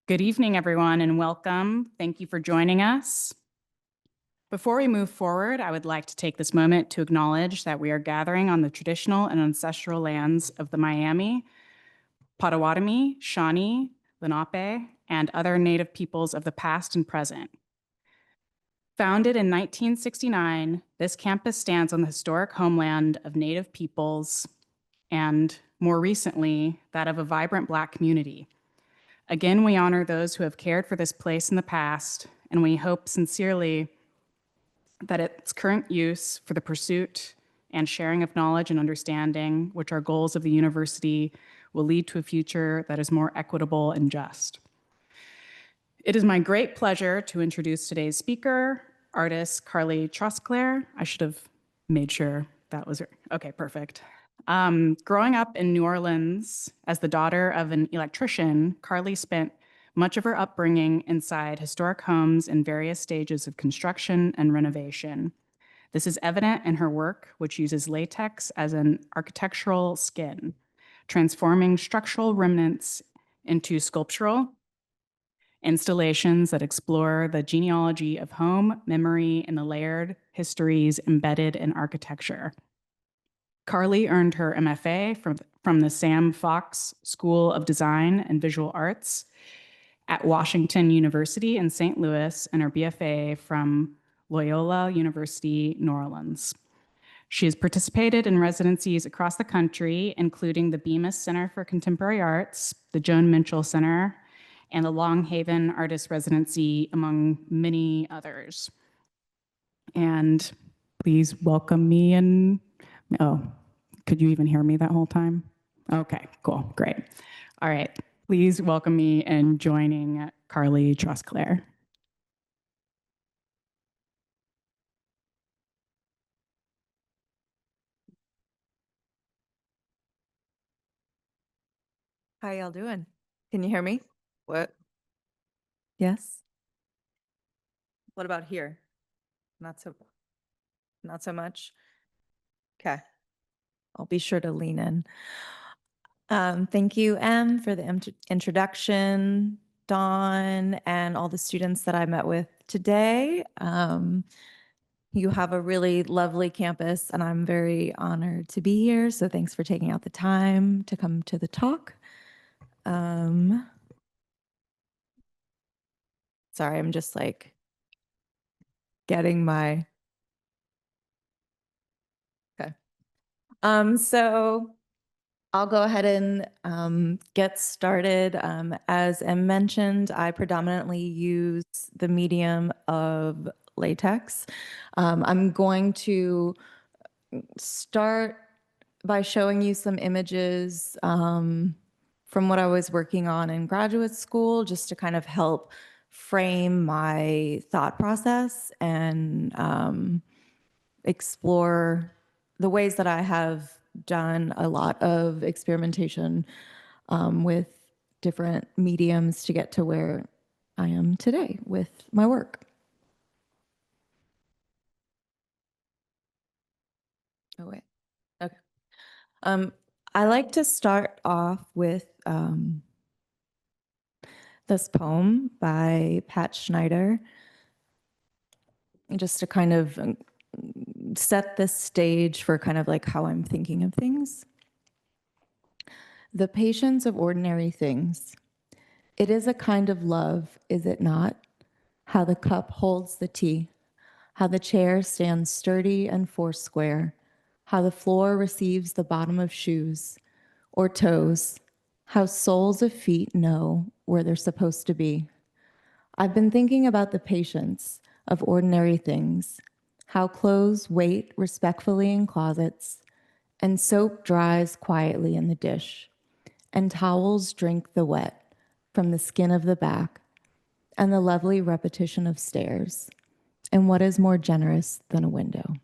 Good evening, everyone, and welcome. Thank you for joining us. Before we move forward, I would like to take this moment to acknowledge that we are gathering on the traditional and ancestral lands of the Miami, Potawatomi, Shawnee, Lenape, and other Native peoples of the past and present. Founded in 1969, this campus stands on the historic homeland of Native peoples and, more recently, that of a vibrant Black community. Again, we honor those who have cared for this place in the past, and we hope sincerely that its current use for the pursuit and sharing of knowledge and understanding, which are goals of the university, will lead to a future that is more equitable and just. It is my great pleasure to introduce today's speaker, artist Carlie Trosclair. I should have made sure that was her. Okay, perfect. Growing up in New Orleans as the daughter of an electrician, Carlie spent much of her upbringing inside historic homes in various stages of construction and renovation. This is evident in her work, which uses latex as an architectural skin, transforming structural remnants into sculptural installations that explore the genealogy of home, memory, and the layered histories embedded in architecture. Carlie earned her MFA from the Sam Fox School of Design and Visual Arts at Washington University in St. Louis and her BFA from Loyola University, New Orleans. She has participated in residencies across the country, including the Bemis Center for Contemporary Arts, the Joan Minchell Center, and the Long Haven Artist Residency, among many others. And please welcome me and, oh, could you even hear me that whole time? Okay, cool, great. All right, please welcome me in joining Carlie Trosclair. How y'all doing? Can you hear me? What? Yes? What about here? Not so much? Okay. I'll be sure to lean in. Thank you, Em, for the introduction, Dawn, and all the students that I met with today. You have a really lovely campus, and I'm very honored to be here. So thanks for taking out the time to come to the talk. Sorry, I'm just like getting my, okay. So I'll go ahead and get started. As Em mentioned, I predominantly use the medium of latex. I'm going to start by showing you some images from what I was working on in graduate school, just to kind of help frame my thought process and explore the ways that I have done a lot of experimentation with different mediums to get to where I am today with my work. Oh, wait. Okay. I like to start off with this poem by Pat Schneider, just to kind of set the stage for kind of like how I'm thinking of things. The patience of ordinary things. It is a kind of love, is it not? How the cup holds the tea, how the chair stands sturdy and foursquare, how the floor receives the bottom of shoes or toes, how soles of feet know where they're supposed to be. I've been thinking about the patience of ordinary things, how clothes wait respectfully in closets, and soap dries quietly in the dish, and towels drink the wet from the skin of the back, and the lovely repetition of stairs, and what is more generous than a window.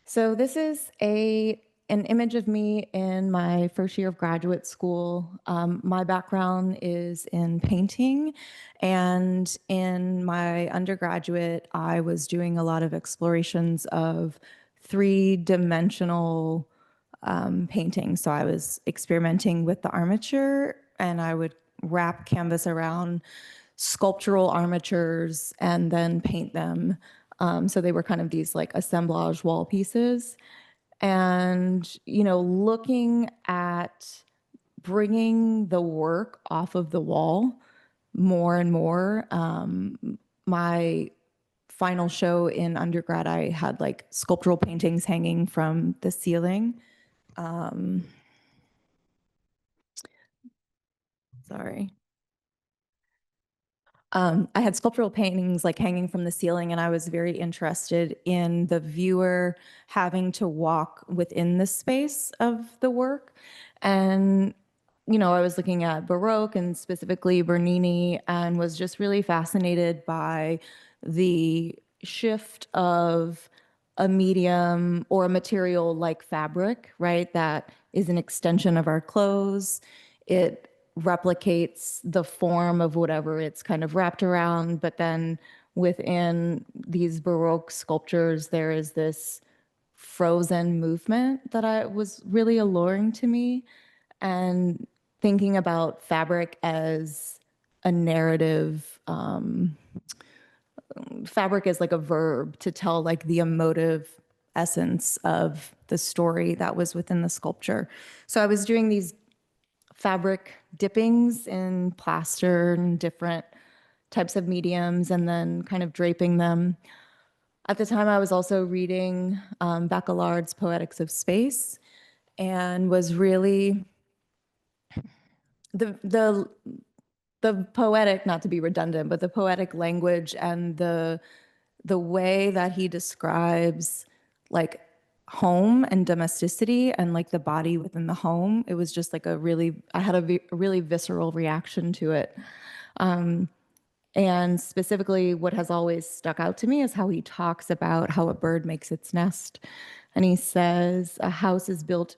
So this is an image of me in my first year of graduate school. My background is in painting, and in my undergraduate, I was doing a lot of explorations of three-dimensional painting. So I was experimenting with the armature, and I would wrap canvas around sculptural armatures and then paint them. So they were kind of these like assemblage wall pieces. And, looking at bringing the work off of the wall more and more. My final show in undergrad, I had like sculptural paintings hanging from the ceiling. Sorry. I had sculptural paintings like hanging from the ceiling, and I was very interested in the viewer having to walk within the space of the work. And, I was looking at Baroque and specifically Bernini, and was just really fascinated by the shift of a medium or a material like fabric, right? That is an extension of our clothes. It replicates the form of whatever it's kind of wrapped around, but then within these Baroque sculptures, there is this frozen movement that was really alluring to me. And thinking about fabric as a narrative, fabric is like a verb to tell like the emotive essence of the story that was within the sculpture. So I was doing these fabric dippings in plaster and different types of mediums, and then kind of draping them. At the time, I was also reading Bachelard's Poetics of Space, and was really the poetic, not to be redundant, but the poetic language and the way that he describes like home and domesticity and like the body within the home. It was just like I had a really visceral reaction to it. And specifically, what has always stuck out to me is how he talks about how a bird makes its nest. And he says, a house is built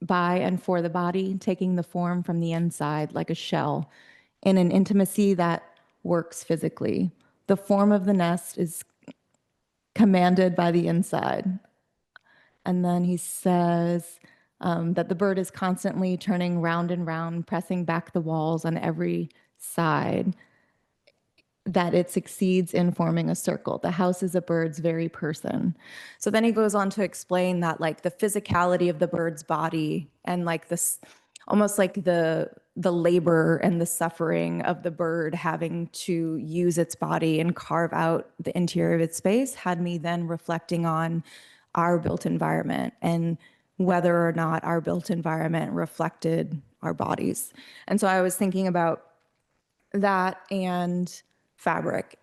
by and for the body, taking the form from the inside like a shell in an intimacy that works physically. The form of the nest is commanded by the inside. And then he says that the bird is constantly turning round and round, pressing back the walls on every side, that it succeeds in forming a circle. The house is a bird's very person. So then he goes on to explain that like the physicality of the bird's body and like this, almost like the labor and the suffering of the bird having to use its body and carve out the interior of its space had me then reflecting on our built environment and whether or not our built environment reflected our bodies. And so I was thinking about that and fabric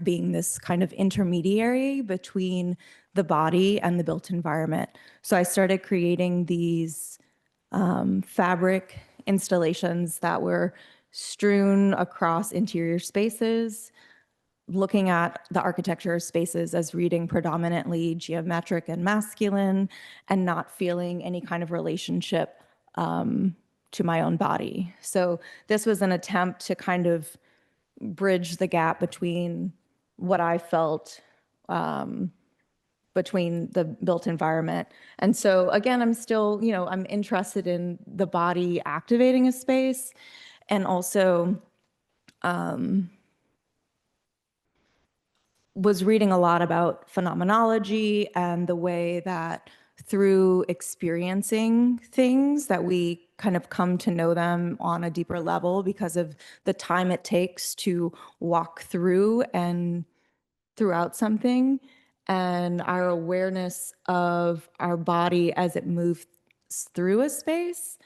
being this kind of intermediary between the body and the built environment. So I started creating these fabric installations that were strewn across interior spaces, looking at the architecture of spaces as reading predominantly geometric and masculine, and not feeling any kind of relationship to my own body. So this was an attempt to kind of bridge the gap between what I felt between the built environment. And so again, I'm still, I'm interested in the body activating a space, and also was reading a lot about phenomenology and the way that through experiencing things that we kind of come to know them on a deeper level because of the time it takes to walk through and throughout something, and our awareness of our body as it moves through a space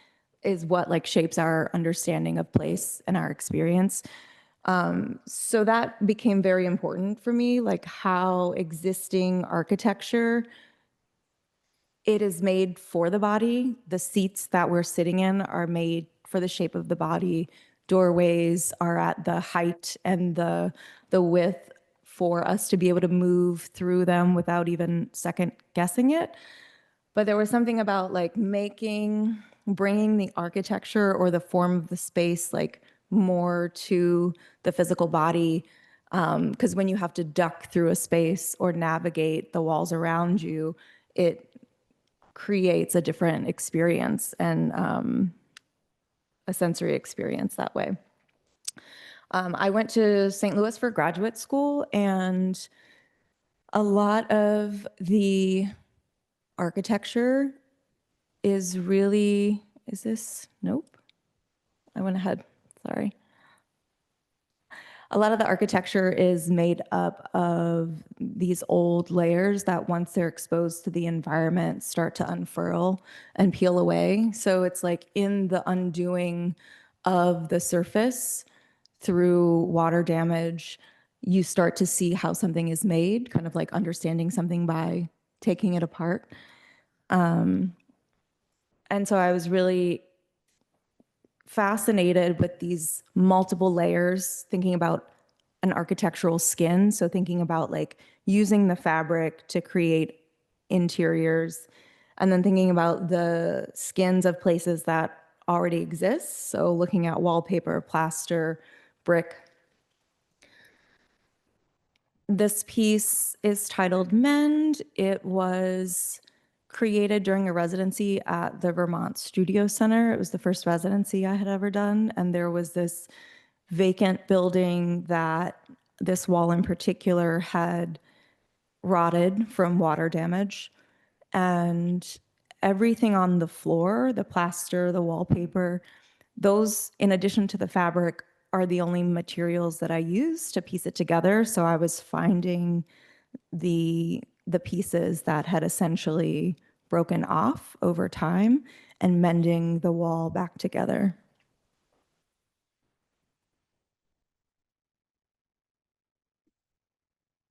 is what like shapes our understanding of place and our experience. So that became very important for me, like how existing architecture, it is made for the body. The seats that we're sitting in are made for the shape of the body. Doorways are at the height and the width for us to be able to move through them without even second guessing it. But there was something about like bringing the architecture or the form of the space like more to the physical body. Because when you have to duck through a space or navigate the walls around you, it creates a different experience and a sensory experience that way. I went to St. Louis for graduate school, and a lot of the architecture is really, is this? Nope. I went ahead, sorry. A lot of the architecture is made up of these old layers that once they're exposed to the environment start to unfurl and peel away. So it's like in the undoing of the surface through water damage, you start to see how something is made, kind of like understanding something by taking it apart. And so I was really fascinated with these multiple layers, thinking about an architectural skin. So thinking about like using the fabric to create interiors, and then thinking about the skins of places that already exist. So looking at wallpaper, plaster, brick. This piece is titled Mend. It was created during a residency at the Vermont Studio Center. It was the first residency I had ever done, and there was this vacant building that this wall in particular had rotted from water damage. And everything on the floor, the plaster, the wallpaper, those, in addition to the fabric, are the only materials that I use to piece it together. So I was finding the pieces that had essentially broken off over time and mending the wall back together.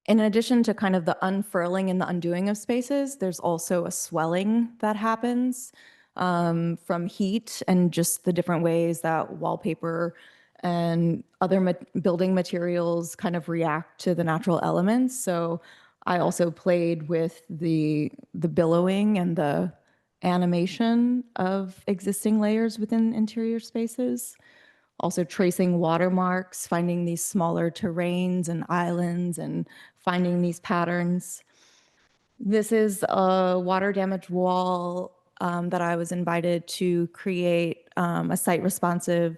In addition to kind of the unfurling and the undoing of spaces, there's also a swelling that happens from heat and just the different ways that wallpaper and other building materials kind of react to the natural elements. So I also played with the billowing and the animation of existing layers within interior spaces. Also tracing watermarks, finding these smaller terrains and islands and finding these patterns. This is a water damaged wall that I was invited to create a site responsive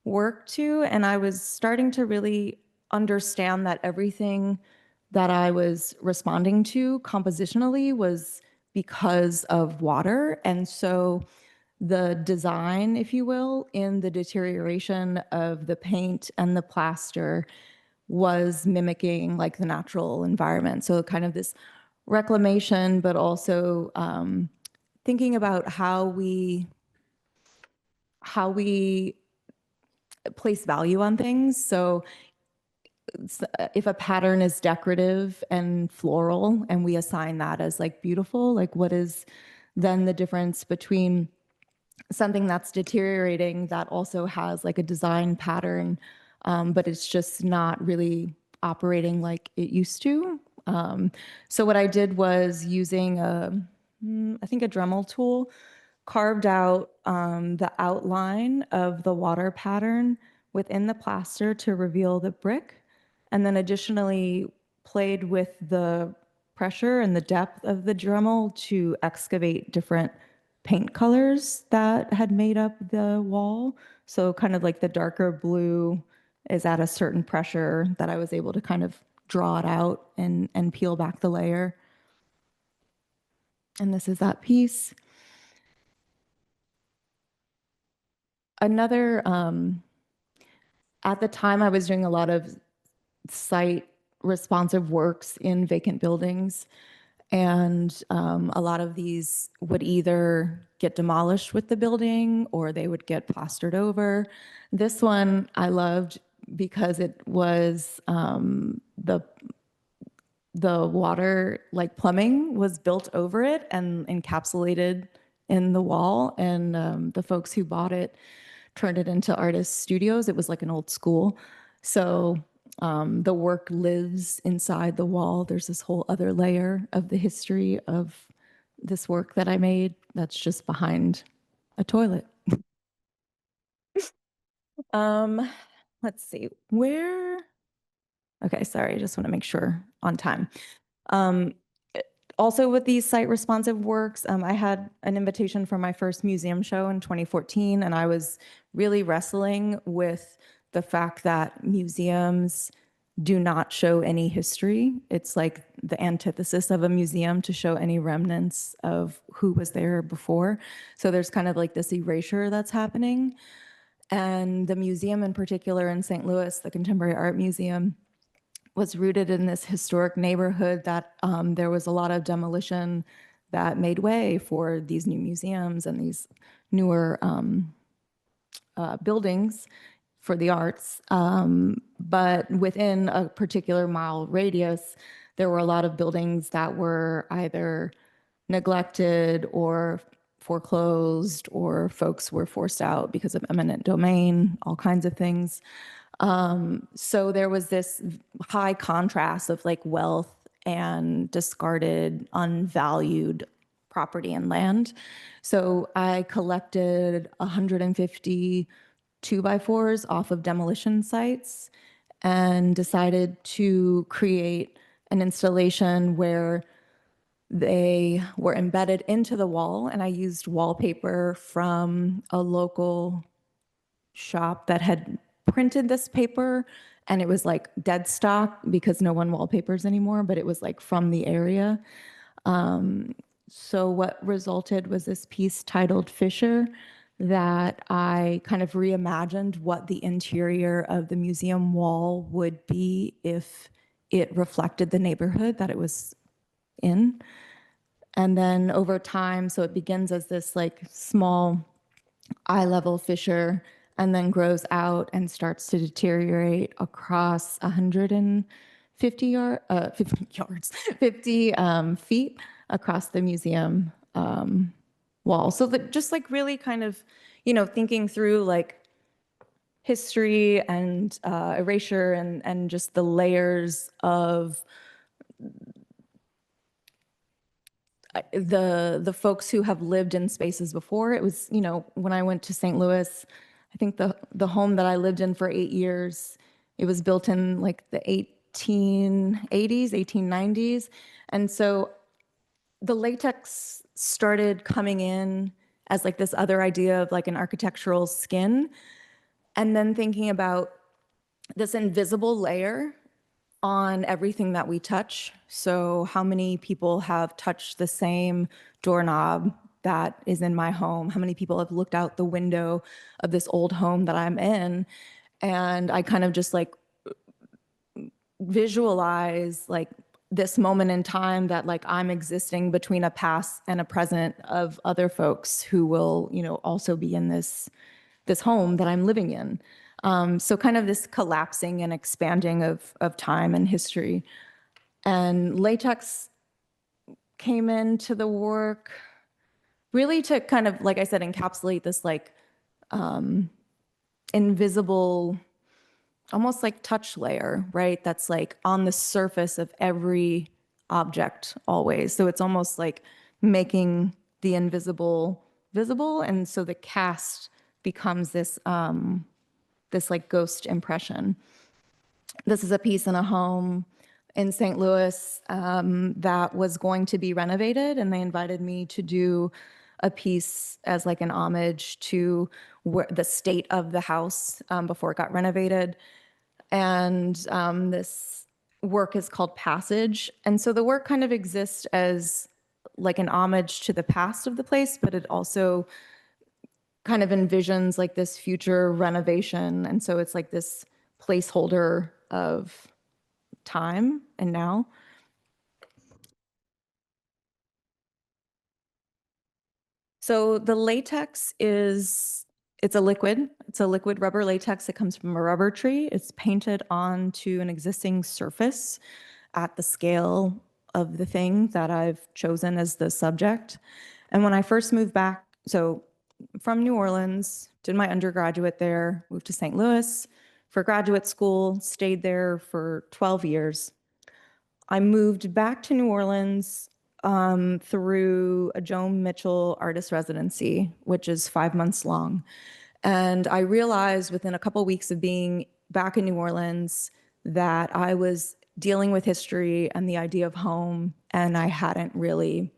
work to, and I was starting to really understand that everything that I was responding to compositionally was because of water. And so the design, if you will, in the deterioration of the paint and the plaster was mimicking like the natural environment. So kind of this reclamation, but also thinking about how we place value on things. So if a pattern is decorative and floral and we assign that as like beautiful, like what is then the difference between something that's deteriorating that also has like a design pattern, but it's just not really operating like it used to. So what I did was using I think a Dremel tool, carved out the outline of the water pattern within the plaster to reveal the brick, and then additionally played with the pressure and the depth of the Dremel to excavate different paint colors that had made up the wall. So kind of like the darker blue is at a certain pressure that I was able to kind of draw it out and peel back the layer. And this is that piece. Another, at the time I was doing a lot of site responsive works in vacant buildings. And a lot of these would either get demolished with the building or they would get plastered over. This one I loved because it was the water, like plumbing, was built over it and encapsulated in the wall. And the folks who bought it turned it into artist studios. It was like an old school. So the work lives inside the wall. There's this whole other layer of the history of this work that I made that's just behind a toilet. Let's see, where? Okay, sorry, I just want to make sure on time. Also with these site responsive works, I had an invitation for my first museum show in 2014, and I was really wrestling with the fact that museums do not show any history. It's like the antithesis of a museum to show any remnants of who was there before. So there's kind of like this erasure that's happening. And the museum in particular in St. Louis, the Contemporary Art Museum, was rooted in this historic neighborhood that there was a lot of demolition that made way for these new museums and these newer buildings for the arts. But within a particular mile radius, there were a lot of buildings that were either neglected or foreclosed, or folks were forced out because of eminent domain, all kinds of things. So there was this high contrast of like wealth and discarded, unvalued property and land. So I collected 150 2x4s off of demolition sites and decided to create an installation where they were embedded into the wall, and I used wallpaper from a local shop that had printed this paper, and it was like dead stock because no one wallpapers anymore, but it was like from the area. So what resulted was this piece titled Fisher that I kind of reimagined what the interior of the museum wall would be if it reflected the neighborhood that it was in. And then over time, so it begins as this like small eye-level fissure and then grows out and starts to deteriorate across 150 50 yards, 50 feet across the museum wall. So that just like really kind of, thinking through like history and erasure and just the layers of the folks who have lived in spaces before. It was, when I went to St. Louis, I think the home that I lived in for 8 years, it was built in like the 1880s, 1890s. And so the latex started coming in as like this other idea of like an architectural skin. And then thinking about this invisible layer on everything that we touch. So how many people have touched the same doorknob that is in my home? How many people have looked out the window of this old home that I'm in? And I kind of just like visualize like this moment in time that like I'm existing between a past and a present of other folks who will, also be in this home that I'm living in. So kind of this collapsing and expanding of time and history. And latex came into the work really to kind of, like I said, encapsulate this like invisible, almost like touch layer, right? That's like on the surface of every object always. So it's almost like making the invisible visible. And so the cast becomes this like ghost impression. This is a piece in a home in St. Louis that was going to be renovated, and they invited me to do a piece as like an homage to the state of the house before it got renovated. And this work is called Passage. And so the work kind of exists as like an homage to the past of the place, but it also kind of envisions like this future renovation. And so it's like this placeholder of time and now. So the latex it's a liquid. It's a liquid rubber latex. It comes from a rubber tree. It's painted onto an existing surface at the scale of the thing that I've chosen as the subject. And when I first moved back, so from New Orleans, did my undergraduate there, moved to St. Louis for graduate school, stayed there for 12 years. I moved back to New Orleans through a Joan Mitchell artist residency, which is 5 months long. And I realized within a couple weeks of being back in New Orleans that I was dealing with history and the idea of home, and I hadn't really,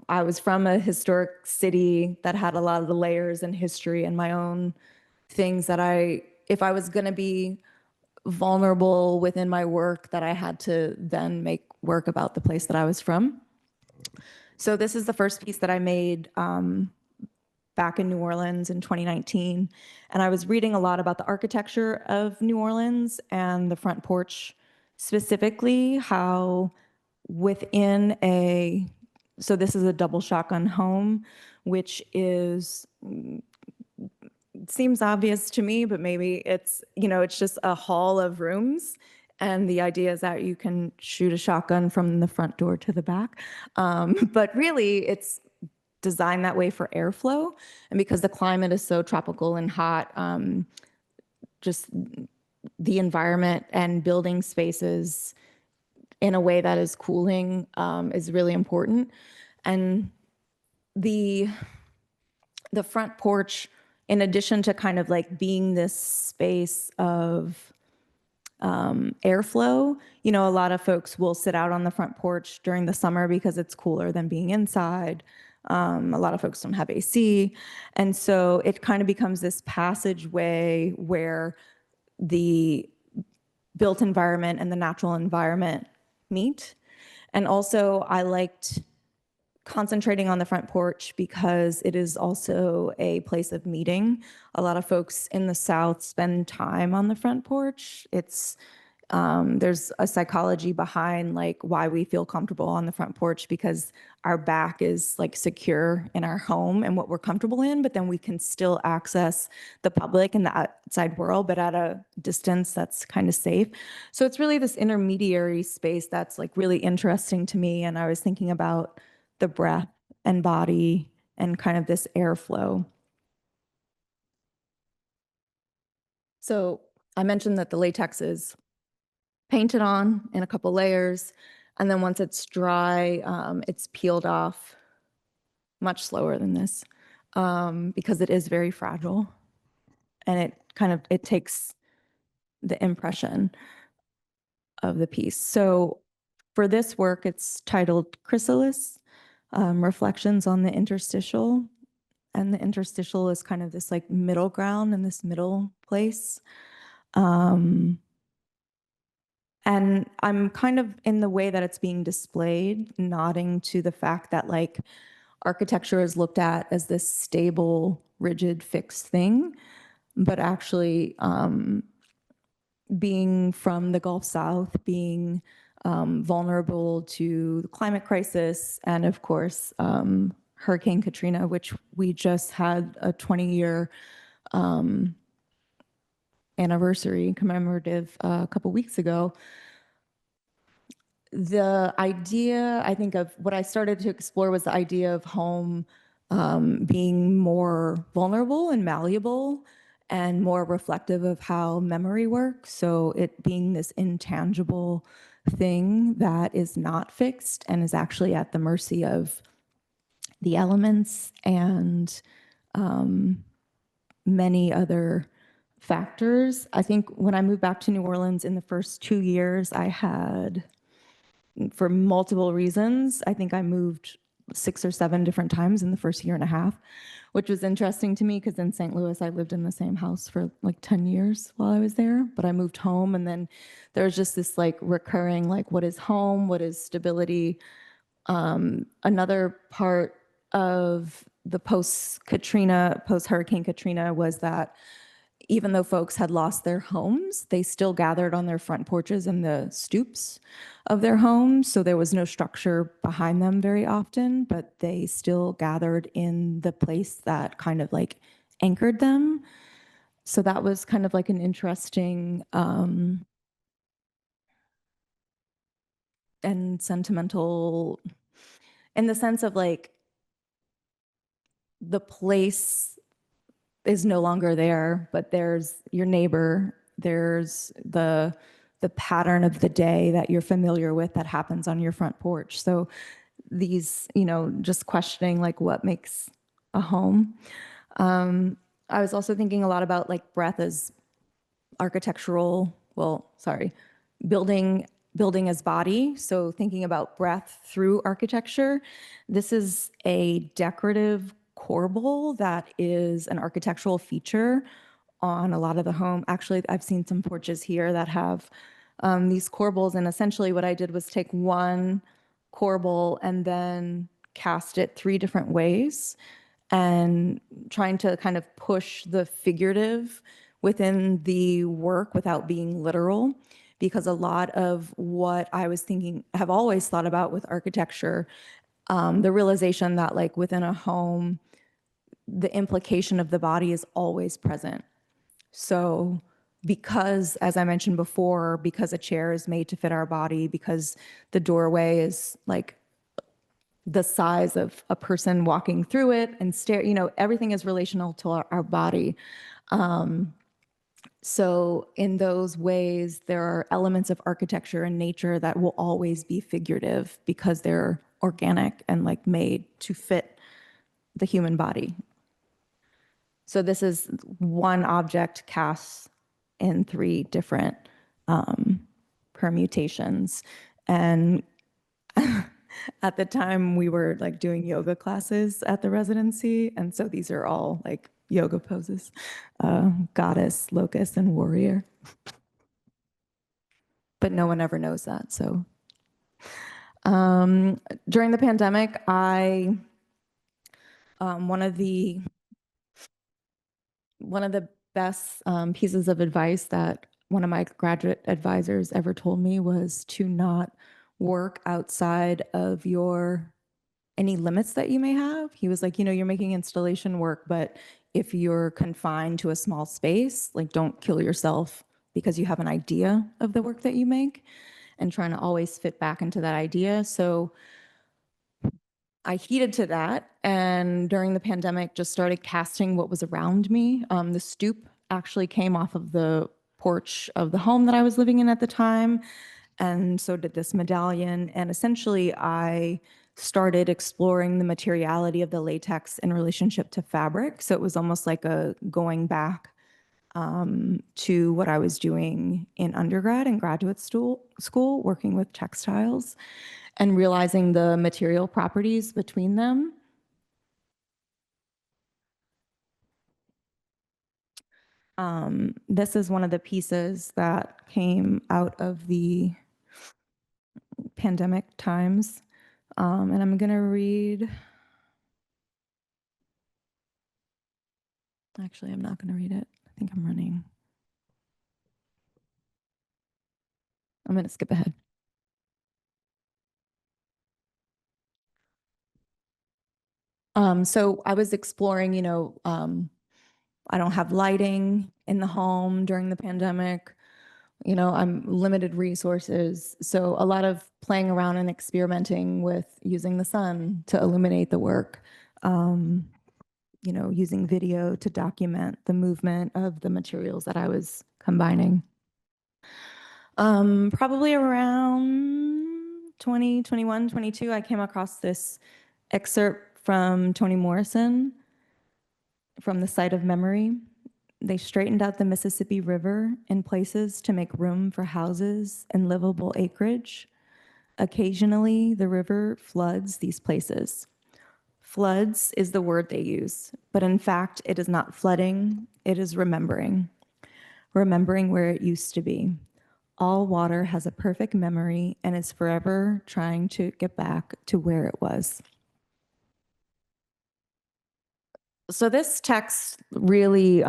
I was from a historic city that had a lot of the layers and history and my own things that if I was going to be vulnerable within my work, that I had to then make work about the place that I was from. So this is the first piece that I made back in New Orleans in 2019. And I was reading a lot about the architecture of New Orleans and the front porch, specifically how within so this is a double shotgun home, which seems obvious to me, but maybe it's just a hall of rooms. And the idea is that you can shoot a shotgun from the front door to the back. But really, it's designed that way for airflow. And because the climate is so tropical and hot, just the environment and building spaces in a way that is cooling is really important. And the front porch, in addition to kind of like being this space of airflow, a lot of folks will sit out on the front porch during the summer because it's cooler than being inside. A lot of folks don't have AC. And so it kind of becomes this passageway where the built environment and the natural environment meet. And also I liked concentrating on the front porch because it is also a place of meeting. A lot of folks in the South spend time on the front porch. There's a psychology behind like why we feel comfortable on the front porch, because our back is like secure in our home and what we're comfortable in, but then we can still access the public and the outside world, but at a distance that's kind of safe. So it's really this intermediary space that's like really interesting to me. And I was thinking about the breath and body and kind of this airflow. So I mentioned that the latex is painted on in a couple layers, and then once it's dry, it's peeled off much slower than this because it is very fragile, and it takes the impression of the piece. So for this work, it's titled Chrysalis, Reflections on the Interstitial. And the interstitial is kind of this like middle ground and this middle place. And I'm kind of, in the way that it's being displayed, nodding to the fact that like architecture is looked at as this stable, rigid, fixed thing, but actually being from the Gulf South, being vulnerable to the climate crisis, and of course, Hurricane Katrina, which we just had a 20-year anniversary commemorative a couple weeks ago. The idea, I think, of what I started to explore was the idea of home being more vulnerable and malleable and more reflective of how memory works. So it being this intangible thing that is not fixed and is actually at the mercy of the elements and many other factors. I think when I moved back to New Orleans in the first 2 years, I had, for multiple reasons, I think I moved 6 or 7 different times in the first year and a half, which was interesting to me because in St. Louis, I lived in the same house for like 10 years while I was there, but I moved home, and then there was just this like recurring, like, what is home? What is stability? Another part of the post-Hurricane Katrina was that even though folks had lost their homes, they still gathered on their front porches and the stoops of their homes. So there was no structure behind them very often, but they still gathered in the place that kind of like anchored them. So that was kind of like an interesting and sentimental, in the sense of like the place is no longer there, but there's your neighbor, there's the pattern of the day that you're familiar with that happens on your front porch. So these, just questioning like what makes a home. I was also thinking a lot about like breath as building as body, so thinking about breath through architecture. This is a decorative corbel that is an architectural feature on a lot of the home. Actually, I've seen some porches here that have these corbels, and essentially what I did was take one corbel and then cast it 3 different ways, and trying to kind of push the figurative within the work without being literal, because a lot of what I was thinking, have always thought about with architecture, the realization that like within a home, the implication of the body is always present. So because, as I mentioned before, because a chair is made to fit our body, because the doorway is like the size of a person walking through it and stare, everything is relational to our body. So in those ways, there are elements of architecture and nature that will always be figurative because they're organic and like made to fit the human body. So this is one object cast in 3 different permutations. And at the time we were like doing yoga classes at the residency. And so these are all like yoga poses, goddess, locust, and warrior. But no one ever knows that. So during the pandemic, one of the best pieces of advice that one of my graduate advisors ever told me was to not work outside of any limits that you may have. He was like, you're making installation work, but if you're confined to a small space, like don't kill yourself because you have an idea of the work that you make, and trying to always fit back into that idea. So I heeded to that, and during the pandemic just started casting what was around me. The stoop actually came off of the porch of the home that I was living in at the time, and so did this medallion. And essentially I started exploring the materiality of the latex in relationship to fabric. So it was almost like a going back to what I was doing in undergrad and graduate school, working with textiles and realizing the material properties between them. This is one of the pieces that came out of the pandemic times. And I'm gonna read, actually, I'm not gonna read it. I think I'm running. I'm gonna skip ahead. So I was exploring, I don't have lighting in the home during the pandemic. I'm limited resources. So a lot of playing around and experimenting with using the sun to illuminate the work, using video to document the movement of the materials that I was combining. Probably around 2021, 22, I came across this excerpt from Toni Morrison from The Site of Memory. They straightened out the Mississippi River in places to make room for houses and livable acreage. Occasionally, the river floods these places. Floods is the word they use, but in fact, it is not flooding, it is remembering. Remembering where it used to be. All water has a perfect memory and is forever trying to get back to where it was. So this text really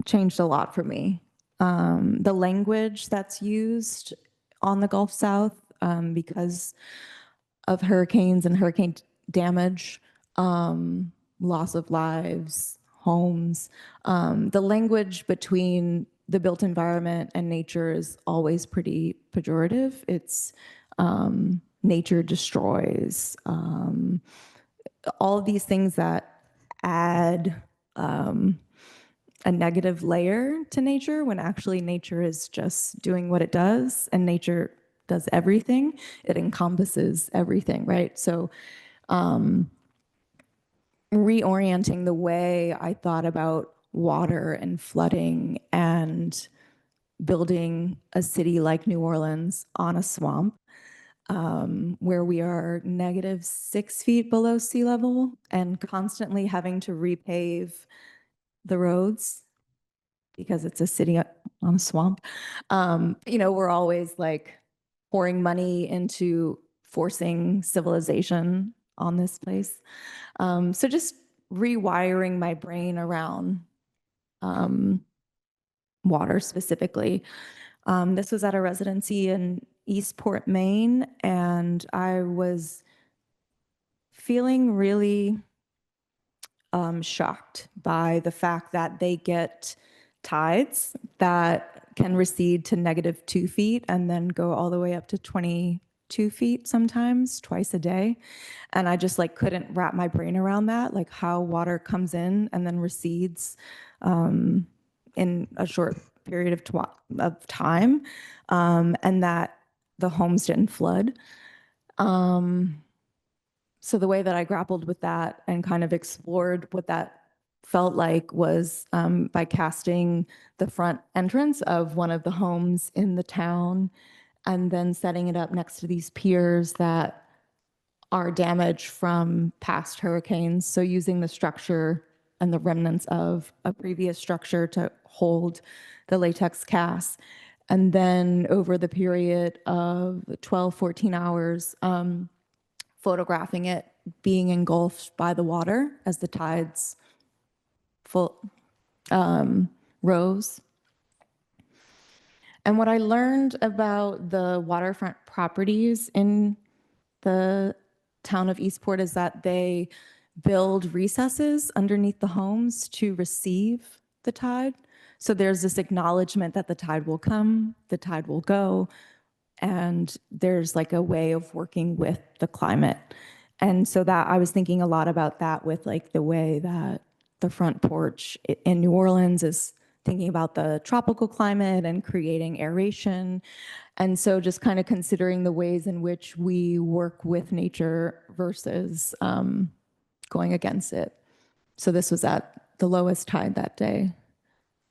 changed a lot for me. The language that's used on the Gulf South because of hurricanes and hurricane damage, loss of lives, homes. The language between the built environment and nature is always pretty pejorative. It's nature destroys, all of these things that add a negative layer to nature when actually nature is just doing what it does, and nature does everything. It encompasses everything, right? So reorienting the way I thought about water and flooding and building a city like New Orleans on a swamp, where we are -6 feet below sea level and constantly having to repave the roads because it's a city on a swamp. We're always like pouring money into forcing civilization on this place. So just rewiring my brain around water specifically. This was at a residency in Eastport, Maine, and I was feeling really shocked by the fact that they get tides that can recede to -2 feet and then go all the way up to 22 feet sometimes, twice a day. And I just like couldn't wrap my brain around that, like how water comes in and then recedes in a short period of time, and that the homes didn't flood. So the way that I grappled with that and kind of explored what that felt like was by casting the front entrance of one of the homes in the town and then setting it up next to these piers that are damaged from past hurricanes. So using the structure and the remnants of a previous structure to hold the latex cast. And then over the period of 12, 14 hours, photographing it being engulfed by the water as the tides rose. And what I learned about the waterfront properties in the town of Eastport is that they build recesses underneath the homes to receive the tide. So there's this acknowledgement that the tide will come, the tide will go, and there's like a way of working with the climate. And so that I was thinking a lot about that with like the way that the front porch in New Orleans is thinking about the tropical climate and creating aeration. And so just kind of considering the ways in which we work with nature versus going against it. So this was at the lowest tide that day,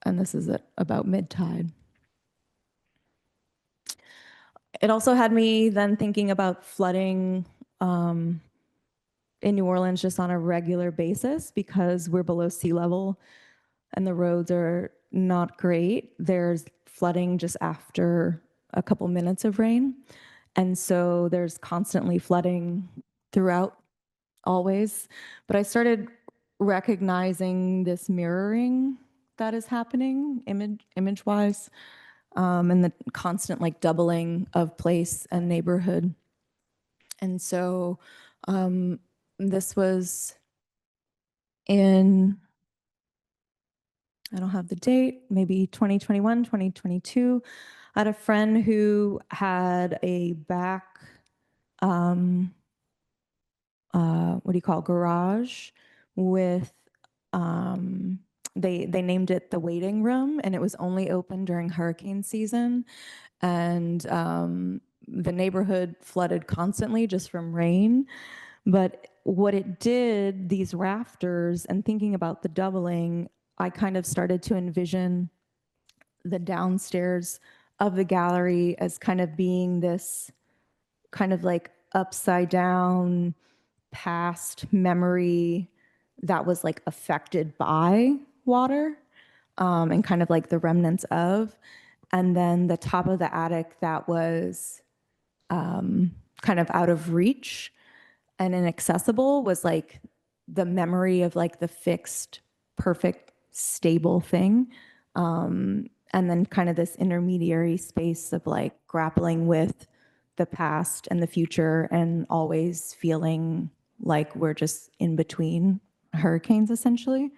and this is at about mid-tide. It also had me then thinking about flooding in New Orleans just on a regular basis because we're below sea level and the roads are not great. There's flooding just after a couple minutes of rain. And so there's constantly flooding throughout, always. But I started recognizing this mirroring that is happening image-wise, and the constant like doubling of place and neighborhood. And so this was in, I don't have the date, maybe 2021, 2022. I had a friend who had a back, what do you call it, garage with, they named it the waiting room, and it was only open during hurricane season. And the neighborhood flooded constantly just from rain. But what it did, these rafters, and thinking about the doubling, I kind of started to envision the downstairs of the gallery as kind of being this kind of like upside down past memory that was like affected by water, and kind of like the remnants of. And then the top of the attic that was kind of out of reach and inaccessible was like the memory of like the fixed, perfect, stable thing. And then kind of this intermediary space of like grappling with the past and the future and always feeling like we're just in between hurricanes, essentially.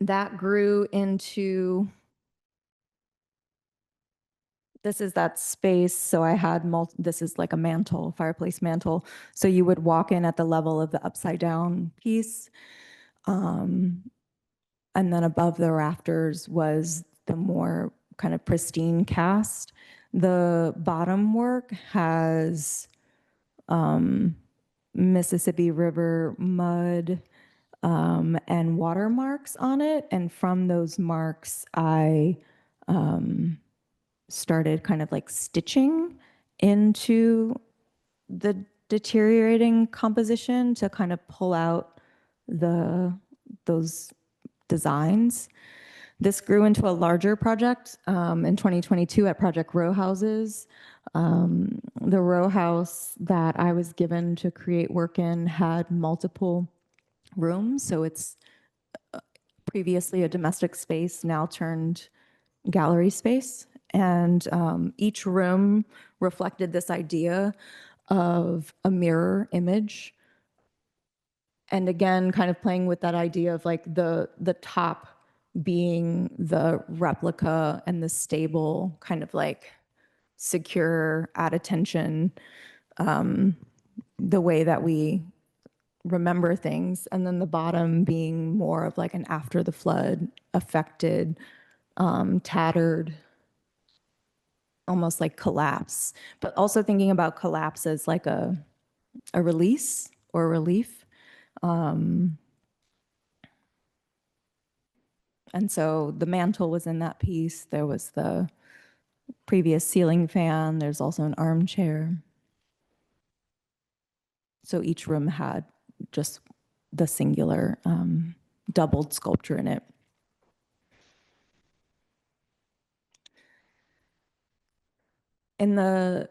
That grew into, this is that space. So I had, this is like a mantle, fireplace mantle. So you would walk in at the level of the upside down piece. And then above the rafters was the more kind of pristine cast. The bottom work has Mississippi River mud and watermarks on it. And from those marks, I started kind of like stitching into the deteriorating composition to kind of pull out those designs. This grew into a larger project in 2022 at Project Row Houses. The row house that I was given to create work in had multiple rooms, so it's previously a domestic space, now turned gallery space. And each room reflected this idea of a mirror image. And again, kind of playing with that idea of like the top being the replica and the stable, kind of like secure, at attention, the way that we remember things. And then the bottom being more of like an after the flood, affected, tattered, almost like collapse, but also thinking about collapse as like a release or relief. And so the mantle was in that piece. There was the previous ceiling fan. There's also an armchair. So each room had just the singular doubled sculpture in it.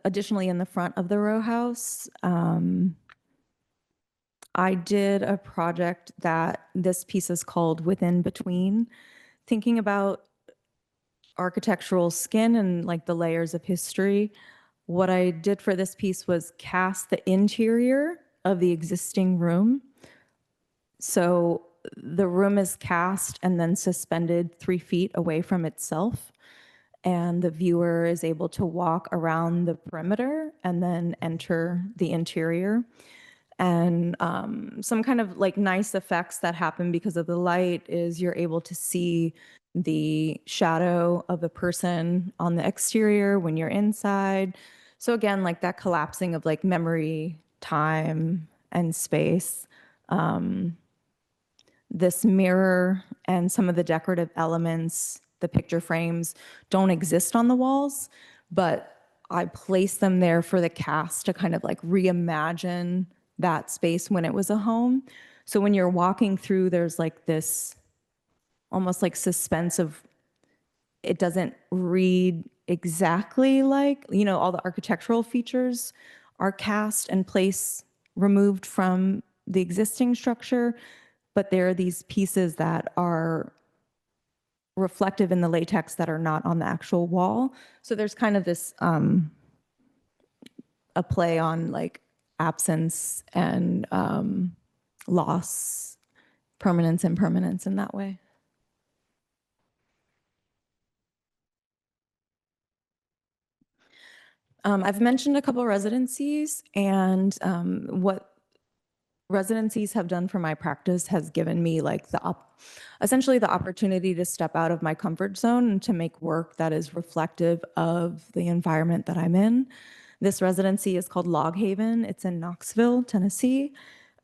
Additionally, in the front of the row house, I did a project that this piece is called Within Between, thinking about architectural skin and like the layers of history. What I did for this piece was cast the interior of the existing room. So the room is cast and then suspended 3 feet away from itself. And the viewer is able to walk around the perimeter and then enter the interior. And some kind of like nice effects that happen because of the light is you're able to see the shadow of the person on the exterior when you're inside. So again, like that collapsing of like memory, time, and space. This mirror and some of the decorative elements, the picture frames, don't exist on the walls, but I placed them there for the cast to kind of like reimagine that space when it was a home. So when you're walking through, there's like this almost like suspense of, it doesn't read exactly like, you know, all the architectural features are cast and placed removed from the existing structure, but there are these pieces that are reflective in the latex that are not on the actual wall. So there's kind of this a play on like absence and loss, permanence, and impermanence in that way. I've mentioned a couple residencies, and what residencies have done for my practice has given me like essentially the opportunity to step out of my comfort zone and to make work that is reflective of the environment that I'm in. This residency is called Log Haven. It's in Knoxville, Tennessee,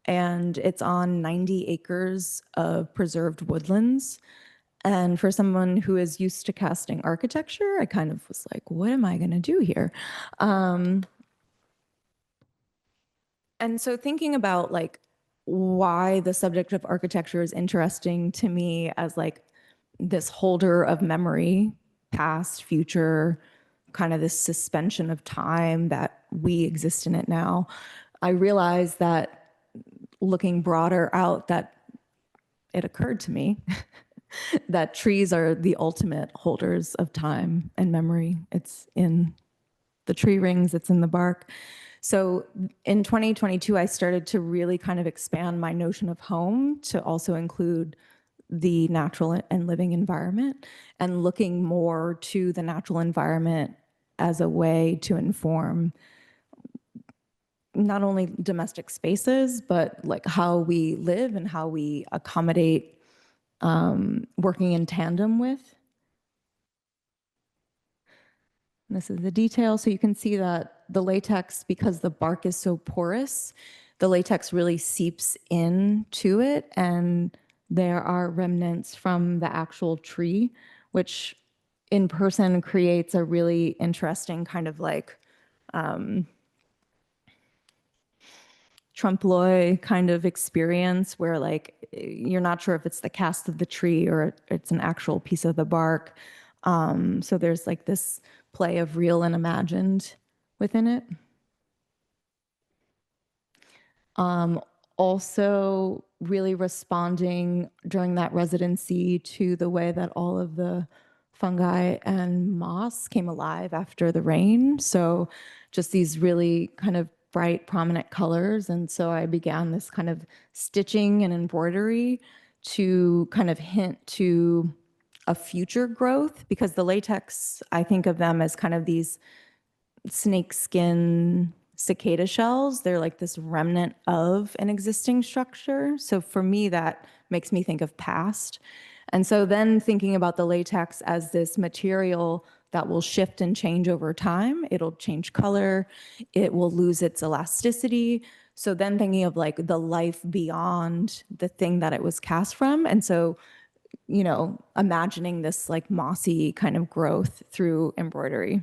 and it's on 90 acres of preserved woodlands. And for someone who is used to casting architecture, I kind of was like, what am I going to do here? And so thinking about like why the subject of architecture is interesting to me as like this holder of memory, past, future, kind of this suspension of time that we exist in it now, I realized that looking broader out, that it occurred to me that trees are the ultimate holders of time and memory. It's in the tree rings, it's in the bark. So in 2022, I started to really kind of expand my notion of home to also include the natural and living environment, and looking more to the natural environment as a way to inform not only domestic spaces, but like how we live and how we accommodate working in tandem with. This is the detail. So you can see that the latex, because the bark is so porous, the latex really seeps into it, and there are remnants from the actual tree, which in person creates a really interesting kind of like trompe l'oeil kind of experience where like you're not sure if it's the cast of the tree or it's an actual piece of the bark. So there's like this play of real and imagined within it. Also really responding during that residency to the way that all of the fungi and moss came alive after the rain. So just these really kind of bright, prominent colors. And so I began this kind of stitching and embroidery to kind of hint to a future growth, because the latex, I think of them as kind of these snake skin cicada shells. They're like this remnant of an existing structure. So for me, that makes me think of past. And so then thinking about the latex as this material that will shift and change over time, it'll change color, it will lose its elasticity. So then thinking of like the life beyond the thing that it was cast from. And so, you know, imagining this like mossy kind of growth through embroidery.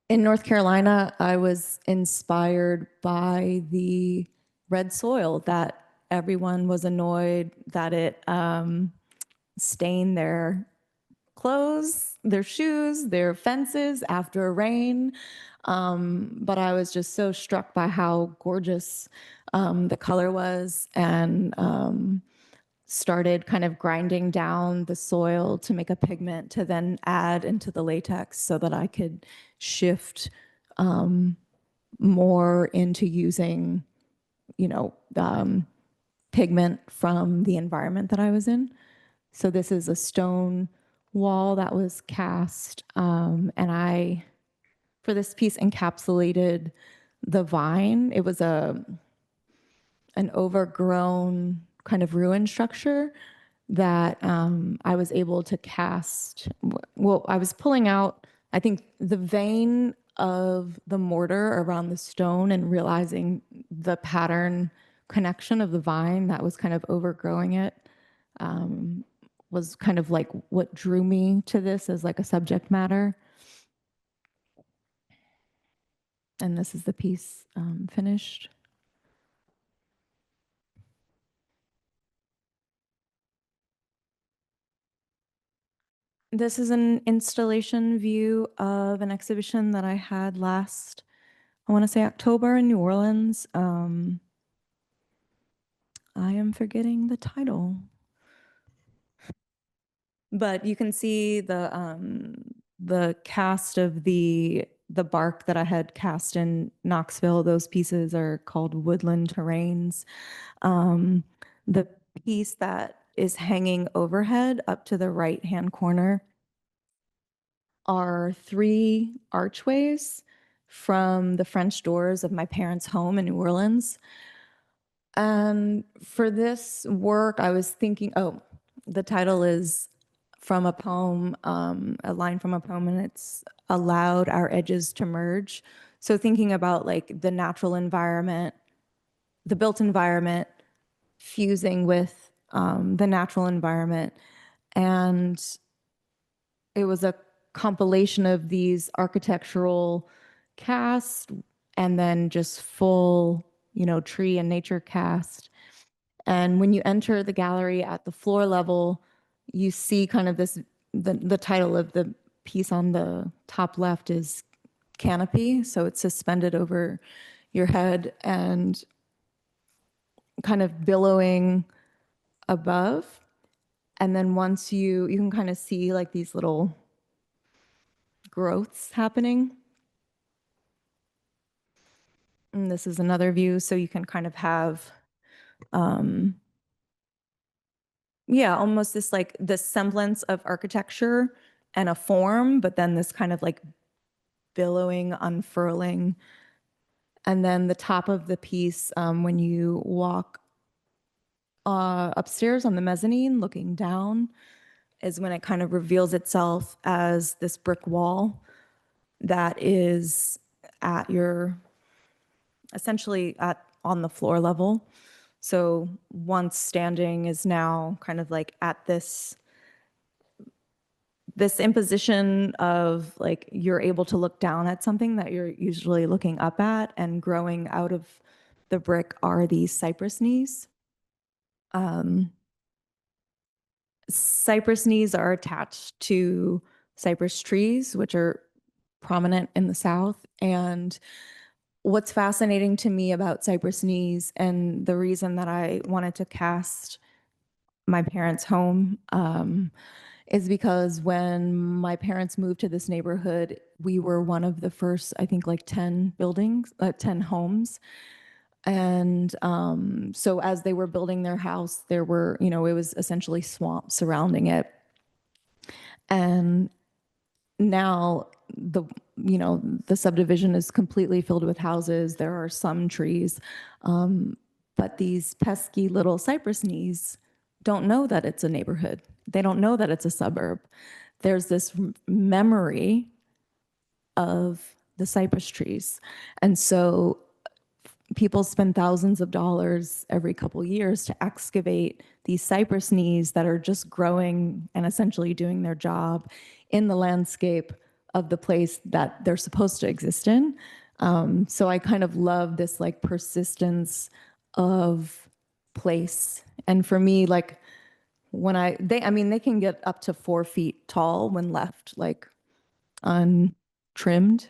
In North Carolina, I was inspired by the red soil that everyone was annoyed that it stained their clothes, their shoes, their fences after a rain. But I was just so struck by how gorgeous the color was, and started kind of grinding down the soil to make a pigment to then add into the latex so that I could shift more into using, you know, pigment from the environment that I was in. So this is a stone wall that was cast, and I, for this piece, encapsulated the vine. It was an overgrown kind of ruin structure that I was able to cast. Well, I was pulling out, I think, the vein of the mortar around the stone and realizing the pattern connection of the vine that was kind of overgrowing it was kind of like what drew me to this as like a subject matter. And this is the piece finished. This is an installation view of an exhibition that I had last, I want to say October in New Orleans. I am forgetting the title. But you can see the cast of the bark that I had cast in Knoxville. Those pieces are called woodland terrains. The piece that is hanging overhead up to the right-hand corner are 3 archways from the French doors of my parents' home in New Orleans. And for this work, I was thinking, oh, the title is from a poem, a line from a poem, and it's allowed our edges to merge. So thinking about like the natural environment, the built environment, fusing with the natural environment. And it was a compilation of these architectural casts and then just full, you know, tree and nature cast. And when you enter the gallery at the floor level, you see kind of this, the title of the piece on the top left is Canopy. So it's suspended over your head and kind of billowing above. And then once you can kind of see like these little growths happening. And this is another view, so you can kind of have, yeah, almost this like this semblance of architecture and a form, but then this kind of like billowing, unfurling. And then the top of the piece, when you walk upstairs on the mezzanine looking down, is when it kind of reveals itself as this brick wall that is at your, essentially on the floor level. So once standing is now kind of like at this imposition of like you're able to look down at something that you're usually looking up at, and growing out of the brick are these cypress knees. Cypress knees are attached to cypress trees, which are prominent in the South. And what's fascinating to me about cypress knees, and the reason that I wanted to cast my parents' home, is because when my parents moved to this neighborhood, we were one of the first, I think, like 10 buildings, 10 homes. And so as they were building their house, there were, it was essentially swamp surrounding it. And now the subdivision is completely filled with houses. There are some trees, but these pesky little cypress knees don't know that it's a neighborhood. They don't know that it's a suburb. There's this memory of the cypress trees. And so people spend thousands of dollars every couple years to excavate these cypress knees that are just growing and essentially doing their job in the landscape of the place that they're supposed to exist in. So I kind of love this like persistence of place. And for me, like when they can get up to 4 feet tall when left like untrimmed.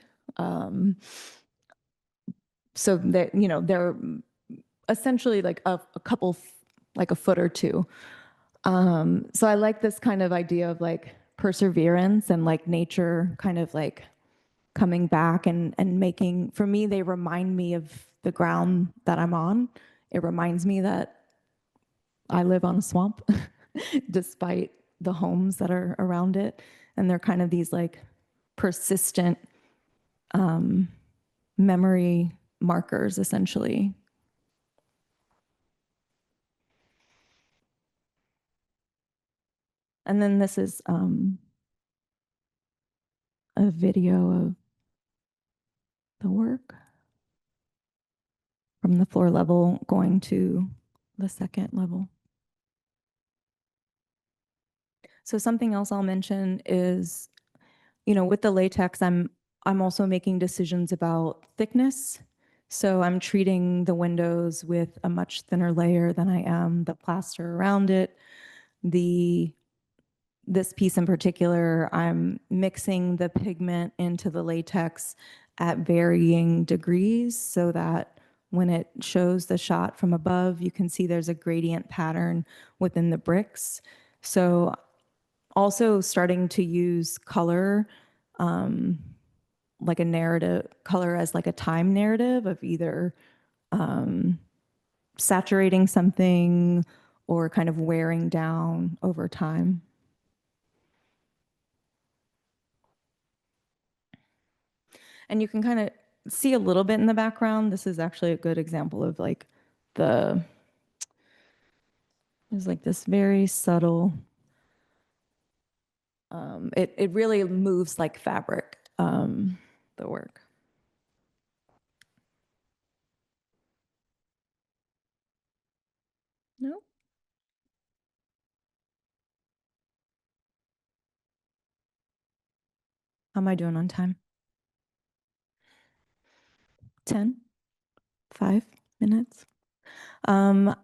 So that, they're essentially like a couple, like a foot or two. So I like this kind of idea of like perseverance and like nature kind of like coming back and making, for me, they remind me of the ground that I'm on. It reminds me that I live on a swamp despite the homes that are around it. And they're kind of these like persistent memory markers, essentially. And then this is a video of the work from the floor level going to the second level. So something else I'll mention is, with the latex, I'm also making decisions about thickness. So I'm treating the windows with a much thinner layer than I am the plaster around it. This piece in particular, I'm mixing the pigment into the latex at varying degrees so that when it shows the shot from above, you can see there's a gradient pattern within the bricks. So also starting to use color, like a narrative, color as like a time narrative of either saturating something or kind of wearing down over time. And you can kind of see a little bit in the background. This is actually a good example of like there's like this very subtle, it really moves like fabric, the work. No? How am I doing on time? 10? 5 minutes? So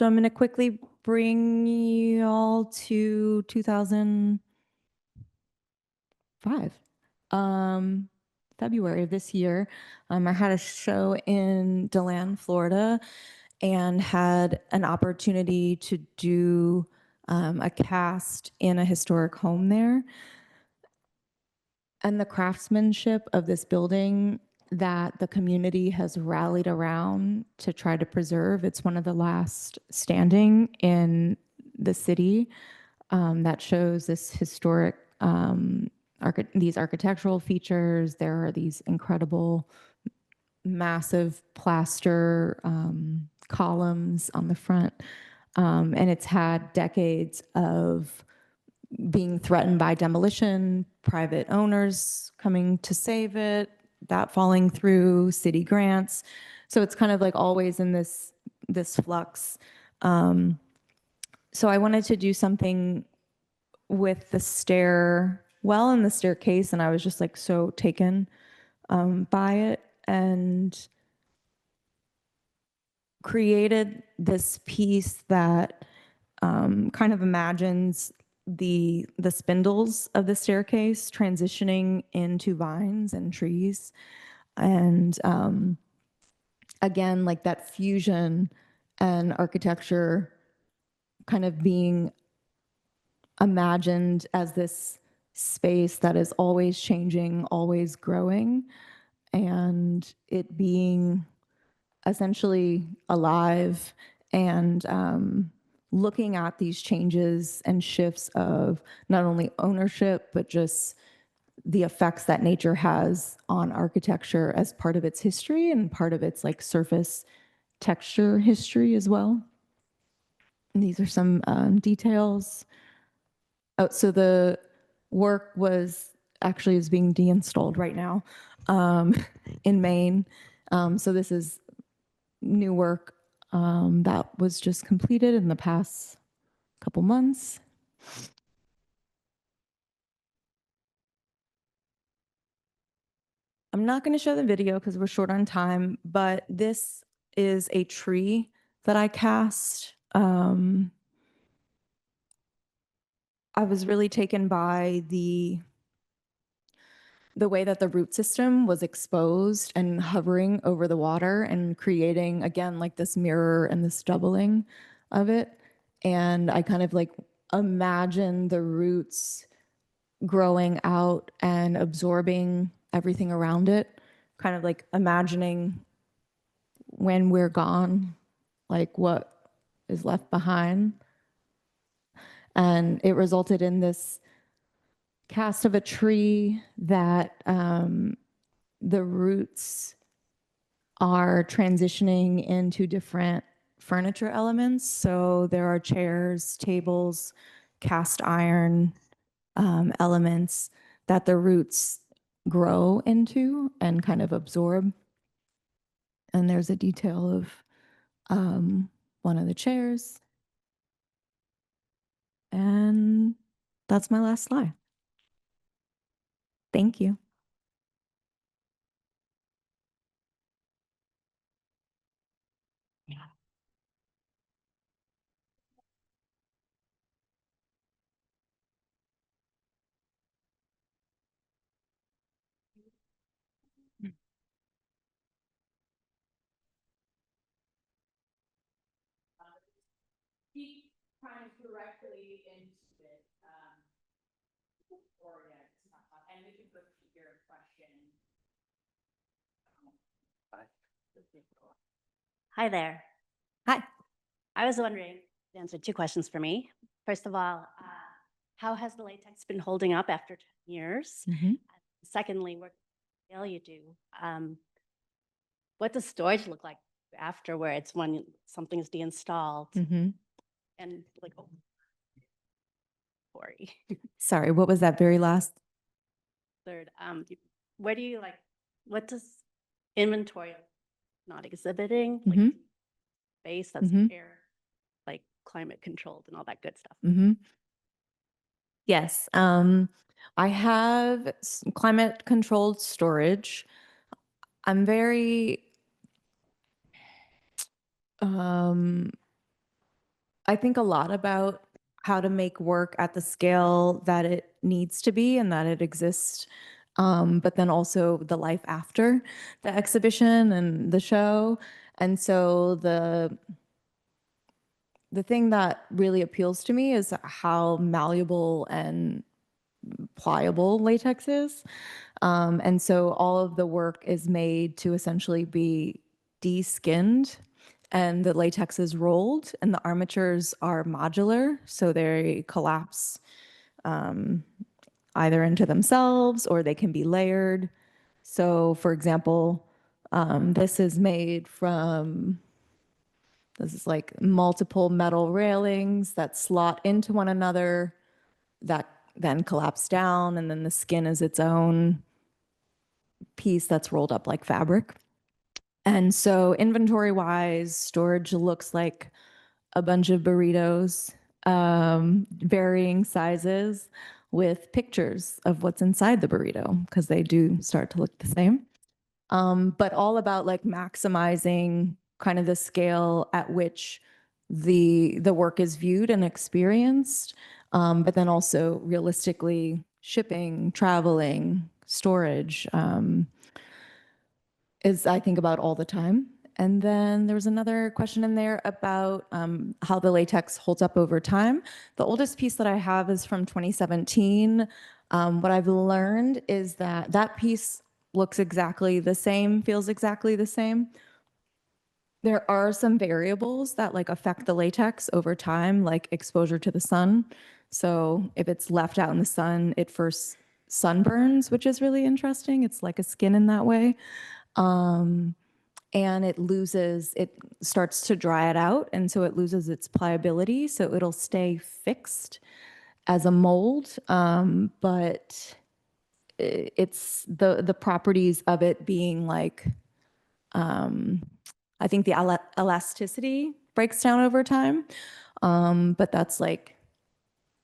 I'm going to quickly bring you all to 2005. February of this year, I had a show in DeLand, Florida, and had an opportunity to do a cast in a historic home there. And the craftsmanship of this building that the community has rallied around to try to preserve. It's one of the last standing in the city that shows this historic, these architectural features. There are these incredible, massive plaster columns on the front. And it's had decades of being threatened by demolition, private owners coming to save it, that falling through, city grants. So it's kind of like always in this this flux. So I wanted to do something with the stairwell and the staircase, and I was just like so taken by it, and created this piece that kind of imagines the spindles of the staircase transitioning into vines and trees, and again, like that fusion and architecture kind of being imagined as this space that is always changing, always growing, and it being essentially alive and looking at these changes and shifts of not only ownership, but just the effects that nature has on architecture as part of its history and part of its like surface texture history as well. And these are some details. Oh, so the work is being deinstalled right now in Maine. So this is new work that was just completed in the past couple months. I'm not going to show the video because we're short on time, but this is a tree that I cast. I was really taken by the way that the root system was exposed and hovering over the water and creating, again, like this mirror and this doubling of it. And I kind of like imagine the roots growing out and absorbing everything around it, kind of like imagining when we're gone, like what is left behind. And it resulted in this cast of a tree that the roots are transitioning into different furniture elements. So there are chairs, tables, cast iron elements that the roots grow into and kind of absorb. And there's a detail of one of the chairs. And that's my last slide. Thank you. Speak kind of directly into it, or yeah, it's not, and we can repeat your question. Hi there. Hi. I was wondering, you answered 2 questions for me. First of all, how has the latex been holding up after 10 years? Secondly, what scale you do? What does storage look like afterwards when something's deinstalled? And like, oh, sorry. Sorry, what was that very last? Third, where do you like? What does inventory of not exhibiting like space that's air, like climate controlled and all that good stuff? Yes, I have climate controlled storage. I'm very, I think a lot about how to make work at the scale that it needs to be and that it exists, but then also the life after the exhibition and the show. And so the thing that really appeals to me is how malleable and pliable latex is. And so all of the work is made to essentially be de-skinned, and the latex is rolled, and the armatures are modular, so they collapse either into themselves or they can be layered. So for example, this is made from, this is like multiple metal railings that slot into one another that then collapse down, and then the skin is its own piece that's rolled up like fabric. And so inventory-wise, storage looks like a bunch of burritos, varying sizes, with pictures of what's inside the burrito, because they do start to look the same. But all about like maximizing kind of the scale at which the work is viewed and experienced, but then also realistically shipping, traveling, storage, is I think about all the time. And then there was another question in there about how the latex holds up over time. The oldest piece that I have is from 2017. What I've learned is that that piece looks exactly the same, feels exactly the same. There are some variables that like affect the latex over time, like exposure to the sun. So if it's left out in the sun, it first sunburns, which is really interesting. It's like a skin in that way. And it starts to dry it out, and so it loses its pliability, so it'll stay fixed as a mold, but it's the properties of it being like, I think the elasticity breaks down over time, but that's like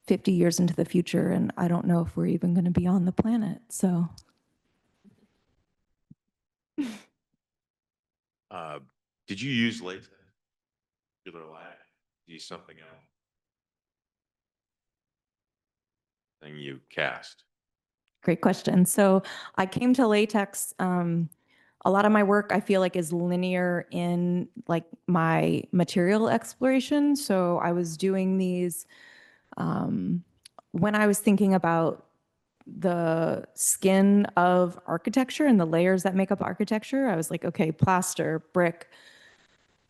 50 years into the future, and I don't know if we're even going to be on the planet, so. Did you use latex? Use something else? Thing you cast? Great question. So I came to latex. A lot of my work I feel like is linear in like my material exploration. So I was doing these when I was thinking about the skin of architecture and the layers that make up architecture. I was like, okay, plaster, brick,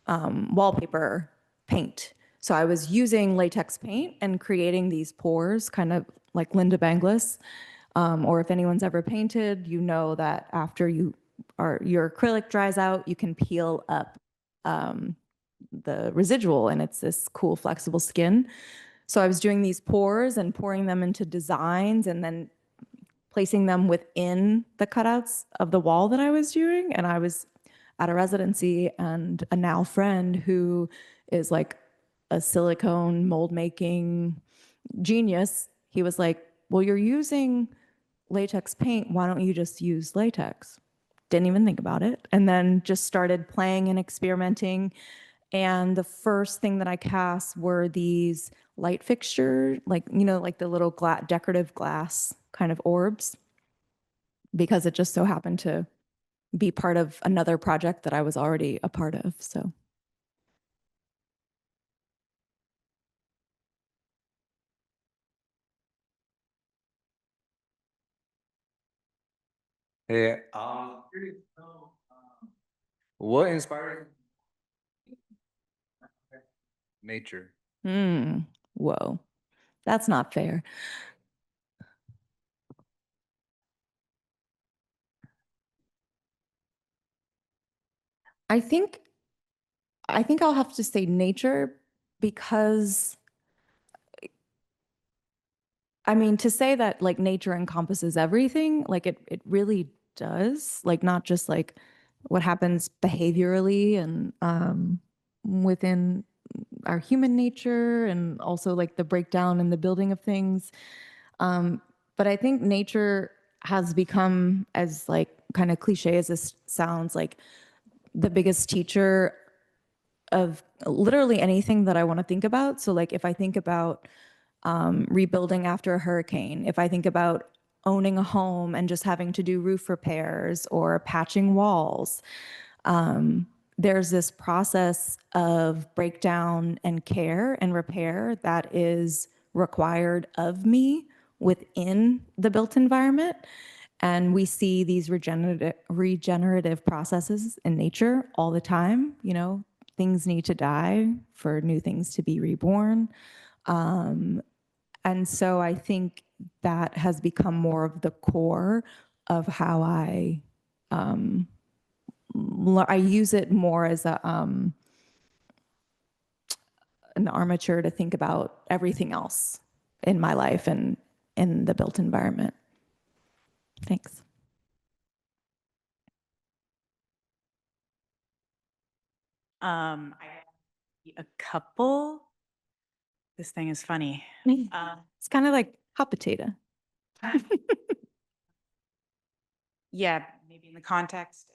wallpaper, paint. So I was using latex paint and creating these pores, kind of like Linda Banglis. Or if anyone's ever painted, you know that after your acrylic dries out, you can peel up the residual, and it's this cool flexible skin. So I was doing these pores and pouring them into designs and then placing them within the cutouts of the wall that I was doing. And I was at a residency, and a now friend who is like a silicone mold making genius, he was like, well, you're using latex paint, why don't you just use latex? Didn't even think about it. And then just started playing and experimenting. And the first thing that I cast were these light fixture, like, you know, like the little decorative glass kind of orbs, because it just so happened to be part of another project that I was already a part of, so. Hey, what inspired nature? Whoa, that's not fair. I think I'll have to say nature, because I mean, to say that like nature encompasses everything, like it really does, like not just like what happens behaviorally and within our human nature, and also like the breakdown and the building of things. But I think nature has become, as like kind of cliche as this sounds, like the biggest teacher of literally anything that I want to think about. So like if I think about rebuilding after a hurricane, if I think about owning a home and just having to do roof repairs or patching walls, there's this process of breakdown and care and repair that is required of me within the built environment. And we see these regenerative processes in nature all the time. You know, things need to die for new things to be reborn. And so I think that has become more of the core of how I use it more as an armature to think about everything else in my life and in the built environment. Thanks. A couple. This thing is funny. It's kind of like hot potato. Yeah, maybe in the context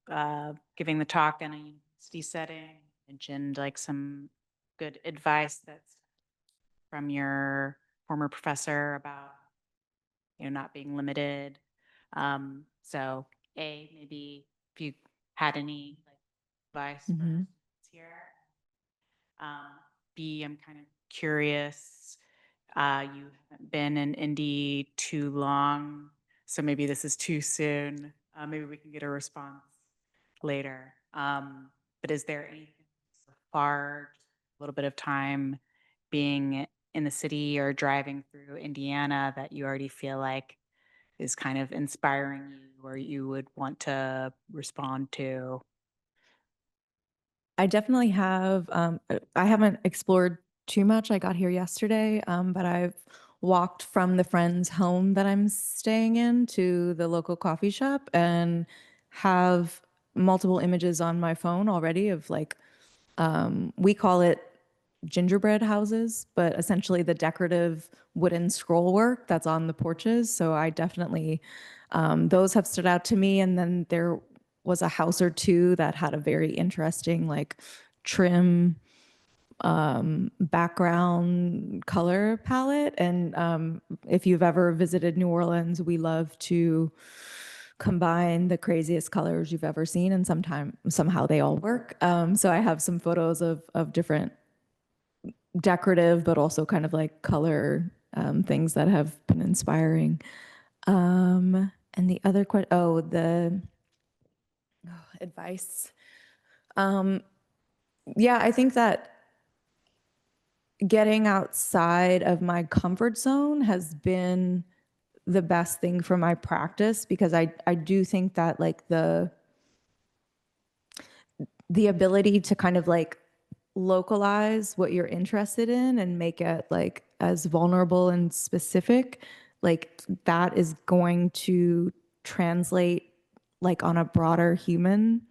of giving the talk in a university setting, mentioned like some good advice that's from your former professor about, not being limited. So maybe if you had any like advice for Mhm. students here. B, I'm kind of curious. You haven't been in Indy too long, so maybe this is too soon. Maybe we can get a response later. But is there anything so far, a little bit of time being in the city or driving through Indiana that you already feel like is kind of inspiring you or you would want to respond to? I definitely have. I haven't explored too much. I got here yesterday, but I've walked from the friend's home that I'm staying in to the local coffee shop and have multiple images on my phone already of like, we call it gingerbread houses, but essentially the decorative wooden scroll work that's on the porches. So I definitely, those have stood out to me. And then there was a house or two that had a very interesting like trim background color palette. And if you've ever visited New Orleans, we love to combine the craziest colors you've ever seen, and somehow they all work. So I have some photos of different decorative, but also kind of like color things that have been inspiring. And the other question, the advice. Yeah, I think that getting outside of my comfort zone has been the best thing for my practice, because I do think that like the ability to kind of like localize what you're interested in and make it like as vulnerable and specific, like that is going to translate like on a broader human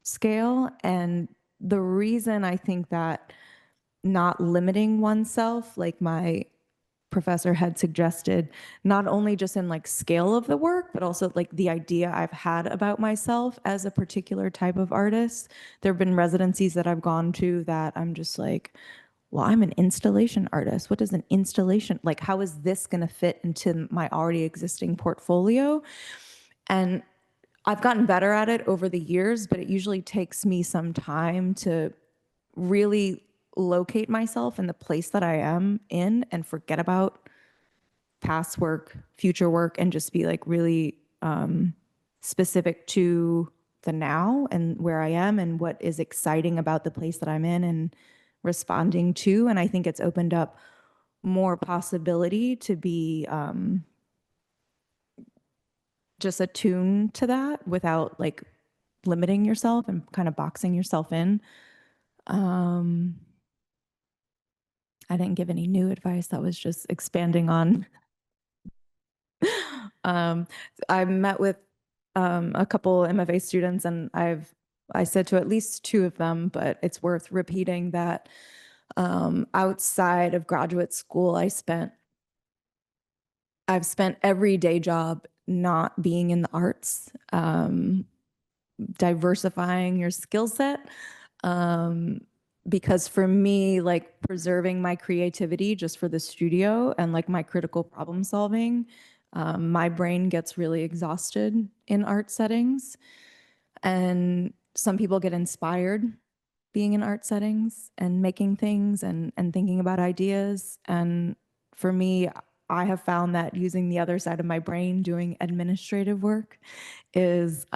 scale. And the reason I think that not limiting oneself, like my professor had suggested, not only just in like scale of the work, but also like the idea I've had about myself as a particular type of artist. There have been residencies that I've gone to that I'm just like, well, I'm an installation artist. What is an installation? Like, how is this going to fit into my already existing portfolio? And I've gotten better at it over the years, but it usually takes me some time to really locate myself in the place that I am in and forget about past work, future work, and just be like really specific to the now and where I am and what is exciting about the place that I'm in and responding to. And I think it's opened up more possibility to be just attuned to that without like limiting yourself and kind of boxing yourself in. I didn't give any new advice. That was just expanding on. I met with a couple MFA students, and I said to at least two of them, but it's worth repeating that outside of graduate school, I've spent every day job not being in the arts, diversifying your skill set. Because for me, like preserving my creativity just for the studio and like my critical problem solving, my brain gets really exhausted in art settings. And some people get inspired being in art settings and making things and thinking about ideas. And for me, I have found that using the other side of my brain, doing administrative work, is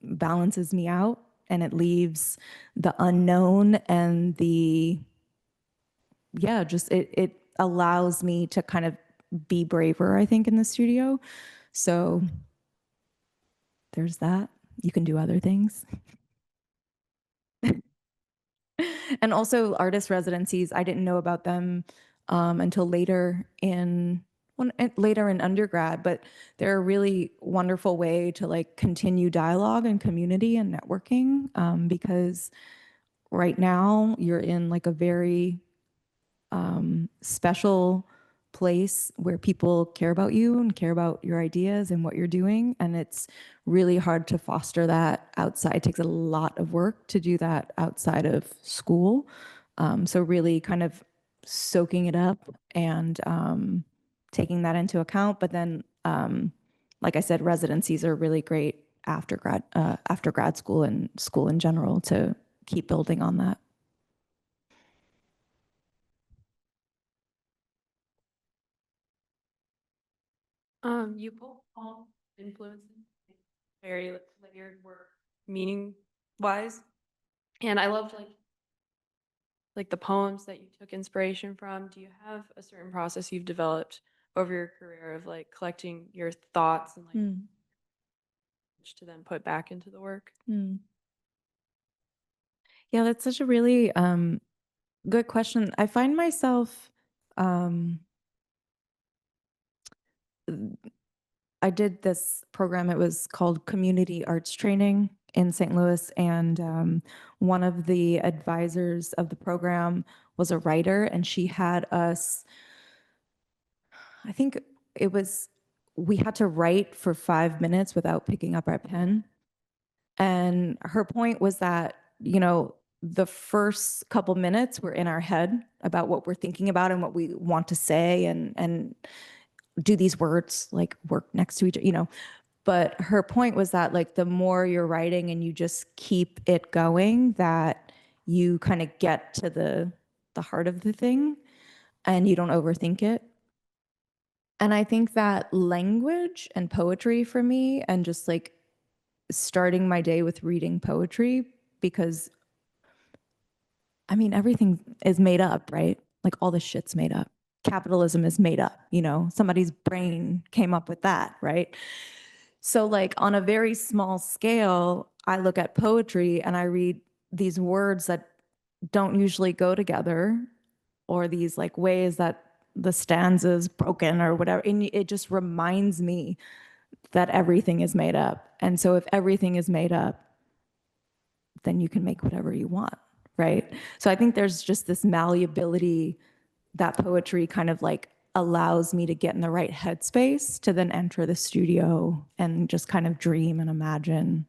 balances me out, and it leaves the unknown and just it allows me to kind of be braver, I think, in the studio. So there's that. You can do other things. And also artist residencies, I didn't know about them until later in later in undergrad, but they're a really wonderful way to like continue dialogue and community and networking, because right now you're in like a very special place where people care about you and care about your ideas and what you're doing. And it's really hard to foster that outside. It takes a lot of work to do that outside of school. So really kind of soaking it up and taking that into account. But then, like I said, residencies are really great after grad school and school in general to keep building on that. You pull all influences, very layered work, meaning wise, and I loved like the poems that you took inspiration from. Do you have a certain process you've developed over your career of like collecting your thoughts and like which to then put back into the work? Yeah, that's such a really good question. I find myself, I did this program, it was called Community Arts Training in St. Louis, and one of the advisors of the program was a writer, and she had us, I think it was, we had to write for 5 minutes without picking up our pen. And her point was that, you know, the first couple minutes we're in our head about what we're thinking about and what we want to say, and do these words like work next to each other, you know. But her point was that like the more you're writing and you just keep it going, that you kind of get to the heart of the thing and you don't overthink it. And I think that language and poetry for me, and just like starting my day with reading poetry, because I mean, everything is made up, right? Like all this shit's made up. Capitalism is made up, you know, somebody's brain came up with that, right? So like on a very small scale, I look at poetry and I read these words that don't usually go together, or these like ways that the stanza's broken or whatever. And it just reminds me that everything is made up. And so if everything is made up, then you can make whatever you want, right? So I think there's just this malleability that poetry kind of like allows me to get in the right headspace to then enter the studio and just kind of dream and imagine.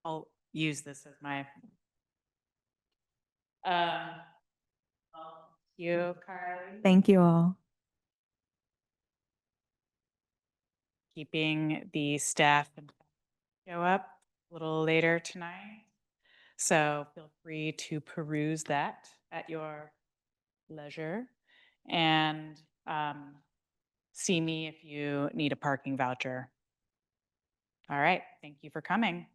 I'll use this as my. You, Carlie. Thank you all. Keeping the staff and show up a little later tonight. So feel free to peruse that at your leisure, and see me if you need a parking voucher. All right, thank you for coming.